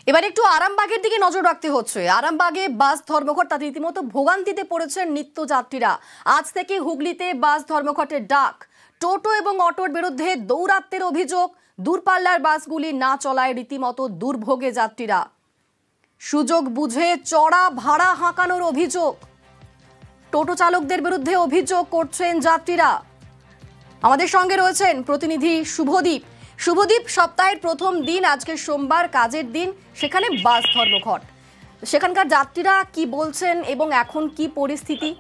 এবার একটু আরামবাগের দিকে নজর রাখতে হচ্ছে। আরামবাগে বাস ধর্মঘট, তাতে রীতিমতো ভোগান্তিতে পড়েছেন নিত্যযাত্রীরা। আজ থেকে হুগলিতে বাস ধর্মঘটের ডাক। টোটো এবং অটোর বিরুদ্ধে দৌরাত্ম্যের অভিযোগ। দূরপাল্লার বাসগুলি না চলায় রীতিমতো দুর্ভোগে যাত্রীরা। সুযোগ বুঝে চড়া ভাড়া হাঁকানোর অভিযোগ। টোটো চালকদের বিরুদ্ধে অভিযোগ করছেন যাত্রীরা। আমাদের সঙ্গে রয়েছেন প্রতিনিধি শুভদীপ। শুভদীপ, সপ্তাহের প্রথম দিন, আজকে সোমবার, কাজের দিন, সেখানে বাস ধর্মঘট। সেখানকার যাত্রীরা কি বলছেন এবং এখন কি পরিস্থিতি?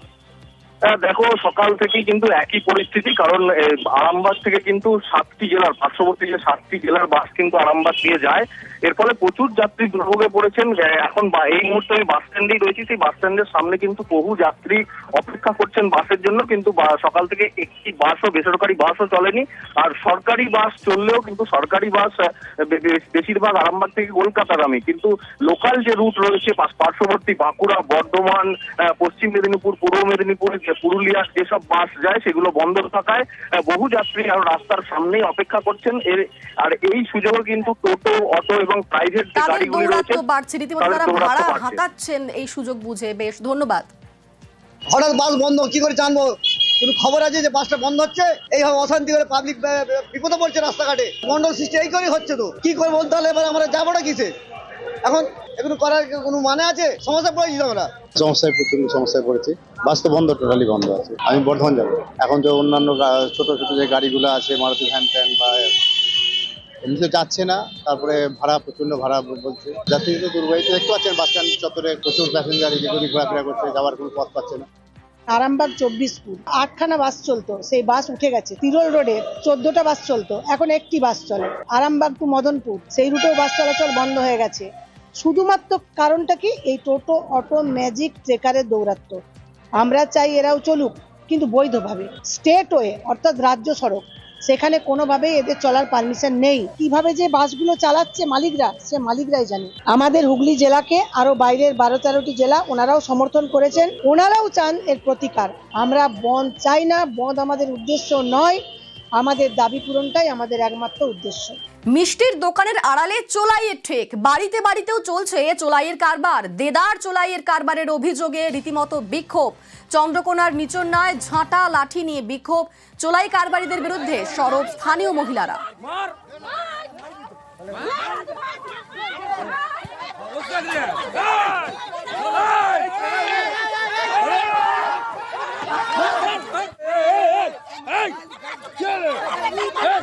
দেখো, সকাল থেকেই কিন্তু একই পরিস্থিতি। কারণ আরামবাগ থেকে কিন্তু 7টি জেলার, পার্শ্ববর্তী যে 7টি জেলার বাস কিন্তু আরামবাগ দিয়ে যায়। এর ফলে প্রচুর যাত্রী দুর্ভোগে পড়েছেন। এখন এই মুহূর্তে আমি বাস স্ট্যান্ডেই রয়েছি। সেই বাস স্ট্যান্ডের সামনে কিন্তু বহু যাত্রী অপেক্ষা করছেন বাসের জন্য, কিন্তু সকাল থেকে একটি বাসও, বেসরকারি বাসও চলেনি। আর সরকারি বাস চললেও কিন্তু সরকারি বাস বেশিরভাগ আরামবাগ থেকে কলকাতাগামী, কিন্তু লোকাল যে রুট রয়েছে পার্শ্ববর্তী বাঁকুড়া, বর্ধমান, পশ্চিম মেদিনীপুর, পূর্ব মেদিনীপুর, পুরুলিয়ার যেসব বাস যায় সেগুলো বন্ধ থাকায় বহু যাত্রী আর রাস্তার সামনেই অপেক্ষা করছেন। আর এই সুযোগে কিন্তু টোটো, অটো এবং প্রাইভেট যে গাড়িগুলি রয়েছে তারা ভাড়া হাঁকাচ্ছেন এই সুযোগ বুঝে। বেশ, ধন্যবাদ। হঠাৎ বাস বন্ধ, কি করে জানবো? কোনো খবর আছে যে বাসটা বন্ধ হচ্ছে? এইভাবে অশান্তি করে পাবলিক বিপদে পড়ছে রাস্তাঘাটে। মন্ডল সৃষ্টি এই করেই হচ্ছে। তো কি করে বলতে হলে এবার আমরা যাবো না কিসে? এখন এগুলো করার কোনো মানে আছে? সমস্যা পড়েছি আমরা, প্রচন্ড সমস্যায় পড়েছি। বাস তো বন্ধ, টোটালি বন্ধ আছে। আমি বর্ধমান যাবো। এখন যে অন্যান্য ছোট ছোট যে গাড়িগুলো আছে, মারুতি ভ্যান ট্যান বা এমনি তো যাচ্ছে না। তারপরে ভাড়া, প্রচন্ড ভাড়া বলছে। যাত্রীদের দুর্বাহিত দেখতে পাচ্ছেন, বাস স্ট্যান্ড চত্বরে প্রচুর প্যাসেঞ্জার এদিকে ঘোরাফেরা করছে, যাওয়ার কোনো পথ পাচ্ছে না। আরামবাগ 24 8খানা বাস চলতো, সেই বাস উঠে গেছে। তিরোল রোডে 14টা বাস চলতো, এখন একটি বাস চলে। আরামবাগ টু মদনপুর সেই রুটেও বাস চলাচল বন্ধ হয়ে গেছে। শুধুমাত্র কারণটা কি? এই টোটো, অটো, ম্যাজিক, ট্রেকারের দৌরাত্ম্য। আমরা চাই এরাও চলুক, কিন্তু বৈধভাবে। স্টেট ওয়ে অর্থাৎ রাজ্য সড়ক, সেখানে কোনোভাবেই এদের চলার পারমিশন নেই। কিভাবে যে বাসগুলো চালাচ্ছে মালিকরা, সে মালিকরাই জানে। আমাদের হুগলি জেলাকে আরো বাইরের 12-13টি জেলা ওনারাও সমর্থন করেছেন, ওনারাও চান এর প্রতিকার। আমরা বন্ধ চাই না, বন্ধ আমাদের উদ্দেশ্য নয়। আমাদের দাবি পূরণটাই আমাদের একমাত্র উদ্দেশ্য। মিষ্টির দোকানের আড়ালে চোলাইয়ের ঠেক। বাড়িতে বাড়িতেও চলছে চোলাইয়ের কারবার। দেদার চোলাইয়ের কারবারের অভিযোগে রীতিমতো বিক্ষোভ। চন্দ্রকোনার নিচন্যায় ঝাঁটা লাঠি নিয়ে বিক্ষোভ। চোলাই কারবারিদের বিরুদ্ধে সরব স্থানীয় মহিলারা।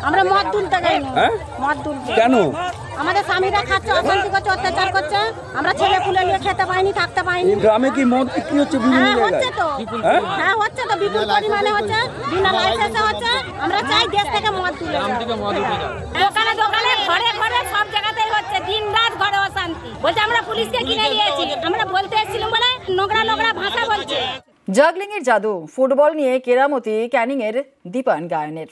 আমরা মদ তুলতে যাই না। মদ তুলতে কেন? আমাদের স্বামীরা খাচ্ছে, অশান্তি করছে, অত্যাচার করছে। আমরা ছেলে পুলে নিয়ে খেতে পাইনি, থাকতে পাইনি। গ্রামে কি মদ বিক্রি হচ্ছে? হচ্ছে তো। হ্যাঁ, হচ্ছে তো, বিপুল পরিমাণে হচ্ছে, বিনা লাইসেন্সে হচ্ছে। আমরা চাই দেশ থেকে মদ তুলে দোকানে দোকানে, ঘরে ঘরে, সব জায়গাতেই হচ্ছে। দিন রাত ঘরে অশান্তি। বলছে আমরা পুলিশকে কিনে নিয়েছি, আমরা বলতে এসেছিলাম বলে নোংরা নোংরা ভাষা বলছে। জাগলিং এর জাদু, ফুটবল নিয়ে কেরামতি ক্যানিং এর দীপায়ন গায়নের।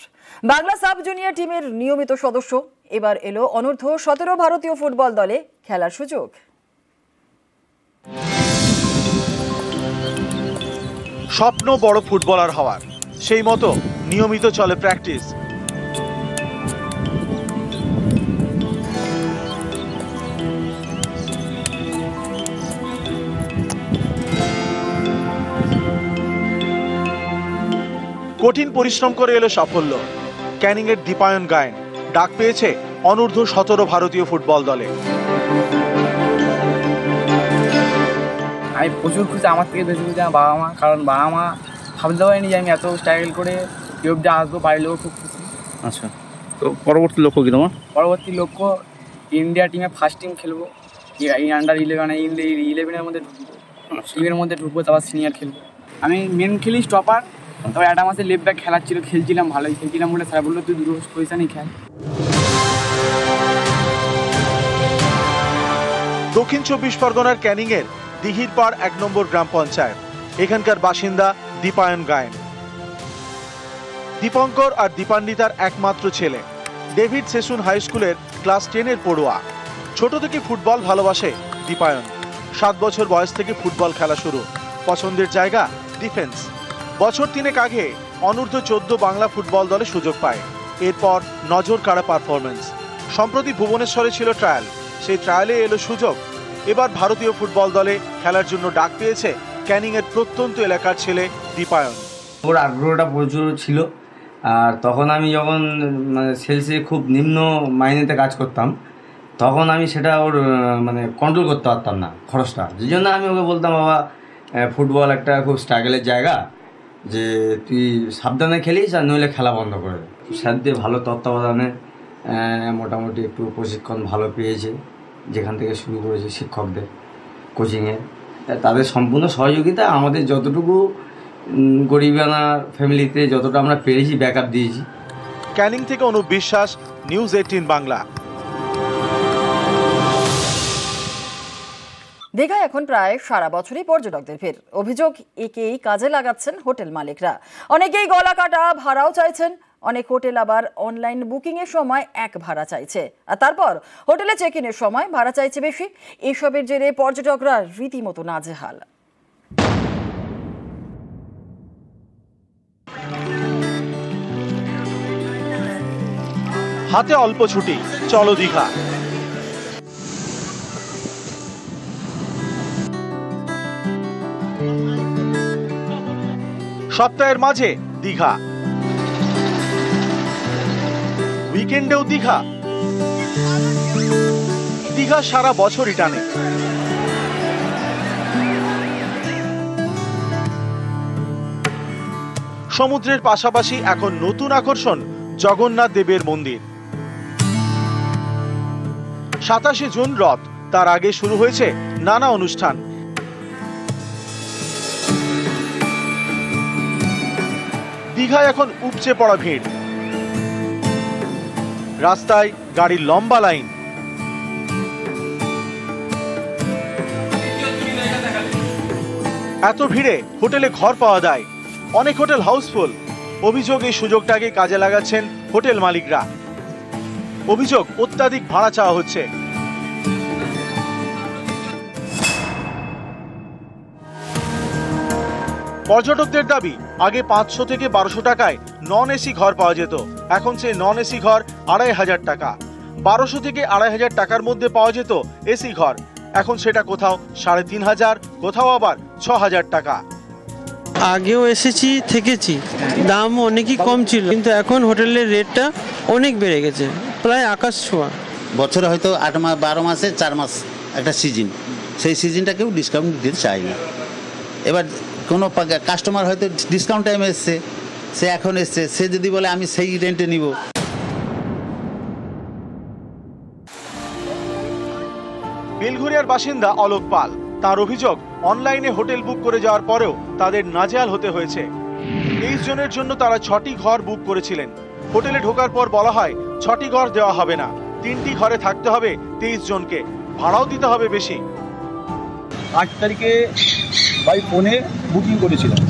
বাংলা সাব জুনিয়র টিমের নিয়মিত সদস্য। এবার এলো অনূর্ধ্ব 17 ভারতীয় ফুটবল দলে খেলার সুযোগ। স্বপ্ন বড় ফুটবলার হওয়ার, সেই মতো নিয়মিত চলে প্র্যাকটিস। কঠিন পরিশ্রম করে এলো সাফল্য। ক্যানিং এর দীপায়ন গায়ন ডাক পেয়েছে অনূর্ধ্ব 17 ভারতীয় ফুটবল দলে। আমি প্রচুর খুশি, আমার থেকে বেশি খুশি আমার বাবা মা। কারণ বাবা মা ভাবতে পারিনি যে আমি এত স্ট্রাগল করে ইউরোপে আসবো, বাড়ির লোক খুব খুশি। আচ্ছা, তো পরবর্তী লক্ষ্য কি তোমার? পরবর্তী লক্ষ্য ইন্ডিয়া টিমে ফার্স্ট টিম খেলবো, আন্ডার 11 মধ্যে ঢুকবো, টিমের মধ্যে ঢুকবো, তারপর সিনিয়র খেলবো। আমি মেন খেলি স্টপার, তবে একটা মাসে লেফট ব্যাক খেলছিলাম, ভালোই খেলছিলাম বলে স্যার বললো তুই দুটো পজিশনই খেল। দক্ষিণ 24 পরগনার ক্যানিং এর দিহিরপাড় 1 নম্বর গ্রাম পঞ্চায়েত। এখানকার বাসিন্দা দীপায়ন গায়ন। দীপঙ্কর আর দীপান্বিতার একমাত্র ছেলে। ডেভিড সেসুন হাই স্কুলের ক্লাস 10-এর পড়ুয়া। ছোট থেকে ফুটবল ভালোবাসে দীপায়ন। 7 বছর বয়স থেকে ফুটবল খেলা শুরু। পছন্দের জায়গা ডিফেন্স। বছর 3 আগে অনূর্ধ্ব 14 বাংলা ফুটবল দলে সুযোগ পায়। এরপর নজর কাড়া পারফরমেন্স। সম্প্রতি ভুবনেশ্বরে ছিল ট্রায়াল, সেই ট্রায়ালে এলো সুযোগ। এবার ভারতীয় ফুটবল দলে খেলার জন্য ডাক পেয়েছে ক্যানিং এর প্রত্যন্ত এলাকার ছেলে দীপায়ন। ওর আগ্রহটা প্রচুর ছিল, আর তখন আমি যখন মানে সেলসে খুব নিম্ন মাইনেতে কাজ করতাম, তখন আমি সেটা ওর মানে কন্ট্রোল করতে পারতাম না খরচটা। যে জন্য আমি ওকে বলতাম, বাবা ফুটবল একটা খুব স্ট্রাগলের জায়গা, যে তুই সাবধানে খেলিস আর নইলে খেলা বন্ধ করে দে। স্যারদের ভালো তত্ত্বাবধানে মোটামুটি একটু প্রশিক্ষণ ভালো পেয়েছে, যেখান থেকে শুরু করেছে শিক্ষকদের কোচিংয়ে, তাদের সম্পূর্ণ সহযোগিতা আমাদের যতটুকু গরিবানার ফ্যামিলিতে যতটা আমরা পেরেছি ব্যাকআপ দিয়েছি। ক্যানিং থেকে অনুপ বিশ্বাস, নিউজ 18 বাংলা। দীঘায় এখন প্রায় সারা বছরই পর্যটকদের ভিড়। অভিযোগ একেই কাজে লাগাচ্ছেন হোটেল মালিকরা। অনেকেই গলা কাটা ভাড়াও চাইছেন, অনেক হোটেল আবার অনলাইন বুকিং এর সময় এক ভাড়া চাইছে, আর তারপর হোটেলে চেক ইনের সময় ভাড়া চাইছে বেশি। এসবের জেরে পর্যটকরা রীতিমতো নাজেহাল। হাতে অল্প ছুটি, চলো দীঘা। সপ্তাহের মাঝে দীঘা, উইকেন্ডেও দীঘা। দীঘা সারা বছরই টানে। সমুদ্রের পাশাপাশি এখন নতুন আকর্ষণ জগন্নাথ দেবের মন্দির। 27 জুন রথ, তার আগে শুরু হয়েছে নানা অনুষ্ঠান। দীঘায় এখন উপচে পড়া ভিড়, রাস্তায় গাড়ির লম্বা লাইন। এত ভিড়ে হোটেলে ঘর পাওয়া যায়, অনেক হোটেল হাউসফুল। অভিযোগ এই সুযোগটাকে কাজে লাগাচ্ছেন হোটেল মালিকরা। অভিযোগ অত্যাধিক ভাড়া চাওয়া হচ্ছে। পর্যটকদের দাবি, আগে 500 থেকে 1200 টাকায় নন এসি ঘর পাওয়া যেত, এখন সেই নন এসি ঘর 2500 টাকা। 1200 থেকে 2500 টাকার মধ্যে পাওয়া যেত এসি ঘর, এখন সেটা কোথাও 3500, কোথাও আবার 6000 টাকা। আগেও এসেছি, থেকেছি, দাম অনেকই কম ছিল, কিন্তু এখন হোটেলের রেটটা অনেক বেড়ে গেছে, প্রায় আকাশ ছোঁয়া। বছরে হয়তো 8 মাস 12 মাসে 4 মাস একটা সিজন, সেই সিজনটা কেউ ডিসকাউন্ট দিতে চায় না। এবার কোনো কাস্টমার হয়তো ডিসকাউন্ট টাইমে এসছে, সে এখন এসছে, সে যদি বলে আমি সেই রেন্টে নিব। বেলঘরিয়ার বাসিন্দা অলোক পাল, তার অভিযোগ অনলাইনে হোটেল বুক করে যাওয়ার পরেও তাদের নাজেহাল হতে হয়েছে। 23 জনের জন্য তারা 6টি ঘর বুক করেছিলেন। হোটেলে ঢোকার পর বলা হয় 6টি ঘর দেওয়া হবে না, 3টি ঘরে থাকতে হবে 23 জনকে, ভাড়াও দিতে হবে বেশি। 8 তারিখে বাই ফোনে বুকিং করেছিলাম,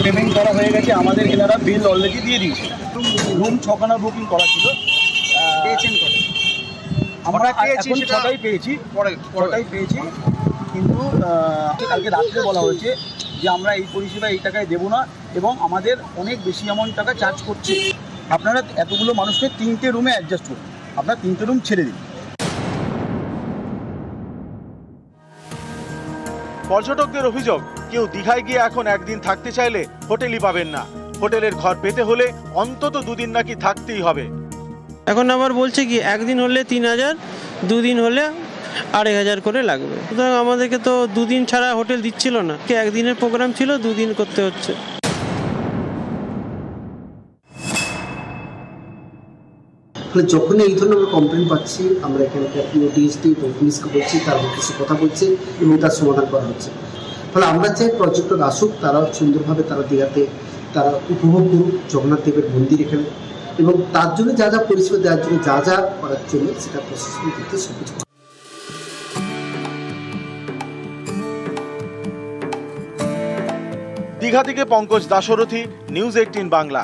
পেমেন্ট করা হয়ে গেছে, আমাদের এনারা বিল অলরেডি দিয়ে দিয়েছে। রুম 6খানা বুকিং করা ছিল, পেয়েছেন কত? আমরা এখন 6টাই পেয়েছি, কিন্তু কালকে রাত্রে বলা হয়েছে যে আমরা এই পরিষেবা এই টাকায় দেবো না এবং আমাদের অনেক বেশি অ্যামাউন্ট টাকা চার্জ করছে। আপনারা এতগুলো মানুষকে 3টে রুমে অ্যাডজাস্ট করুন, আপনারা 3টে রুম ছেড়ে দিন। পর্যটকদের অভিযোগ, কেউ দীঘায় গিয়ে এখন একদিন থাকতে চাইলে হোটেলই পাবেন না। হোটেলের ঘর পেতে হলে অন্তত 2 দিন নাকি থাকতেই হবে। এখন আবার বলছে কি একদিন হলে 3000, 2 দিন হলে 2500 করে লাগবে। সুতরাং আমাদেরকে তো 2 দিন ছাড়া হোটেল দিচ্ছিল না, একদিনের প্রোগ্রাম ছিল, 2 দিন করতে হচ্ছে। যখনই এই ধরনের আমরা কমপ্লেন পাচ্ছি, আমরা এখানকার ডিএসপি এবং পুলিশকে বলছি, তারপর কিছু কথা বলছে এবং তার সমাধান করা হচ্ছে। ফলে আমরা চাই পর্যটক আসুক, তারা সুন্দরভাবে তারা দীঘাতে তারা উপভোগ করুক জগন্নাথ দেবের মন্দির এখানে, এবং তার জন্য যা যা পরিষেবা দেওয়ার জন্য যা যা করার জন্য সেটা প্রশাসন দিতে সবকিছু। দীঘা থেকে পঙ্কজ দাশরথী, নিউজ 18 বাংলা।